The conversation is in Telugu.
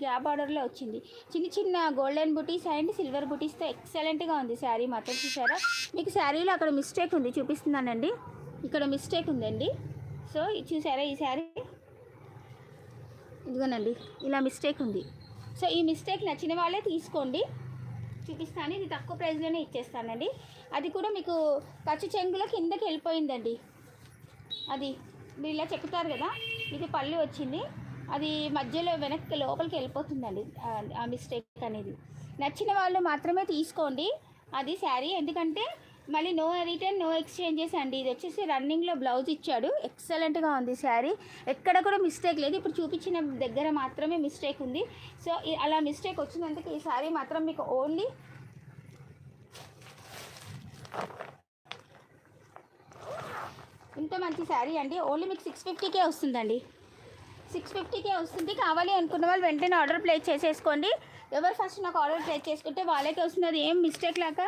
గ్యాప్ బార్డర్లో వచ్చింది. చిన్న చిన్న గోల్డెన్ బుటీస్ అండ్ సిల్వర్ బుటీస్తో ఎక్సలెంట్గా ఉంది శారీ మాత్రం. చూసారా, మీకు శారీలో అక్కడ మిస్టేక్ ఉంది, చూపిస్తున్నానండి. ఇక్కడ మిస్టేక్ ఉందండి. సో చూసారా, ఈ శారీ ఇదిగోనండి ఇలా మిస్టేక్ ఉంది. సో ఈ మిస్టేక్ నచ్చిన వాళ్ళే తీసుకోండి, చూపిస్తాను. ఇది తక్కువ ప్రైస్లోనే ఇచ్చేస్తానండి. అది కూడా మీకు ఖర్చు చెంగులో కిందకి వెళ్ళిపోయిందండి. అది మీరు ఇలా చెక్కుతారు కదా, ఇది పళ్ళు వచ్చింది, అది మధ్యలో వెనక్కి లోపలికి వెళ్ళిపోతుందండి ఆ మిస్టేక్ అనేది. నచ్చిన వాళ్ళు మాత్రమే తీసుకోండి అది శారీ, ఎందుకంటే మళ్ళీ నో రిటర్న్ నో ఎక్స్చేంజెస్ అండి. ఇది వచ్చేసి రన్నింగ్లో బ్లౌజ్ ఇచ్చాడు, ఎక్సలెంట్గా ఉంది శారీ, ఎక్కడ కూడా మిస్టేక్ లేదు. ఇప్పుడు చూపించిన దగ్గర మాత్రమే మిస్టేక్ ఉంది. సో అలా మిస్టేక్ వచ్చినందుకు ఈ శారీ మాత్రం మీకు ఓన్లీ ఇంత మంచి శారీ అండి, ఓన్లీ మీకు 650కే వస్తుందండి. 650కే వస్తుంది. కావాలి అనుకున్న వాళ్ళు వెంటనే ఆర్డర్ ప్లేస్ చేసేసుకోండి. ఎవరు ఫస్ట్ నాకు ఆర్డర్ ప్లేస్ చేసుకుంటే వాళ్ళకే వస్తుంది. అది ఏం మిస్టేక్ లాగా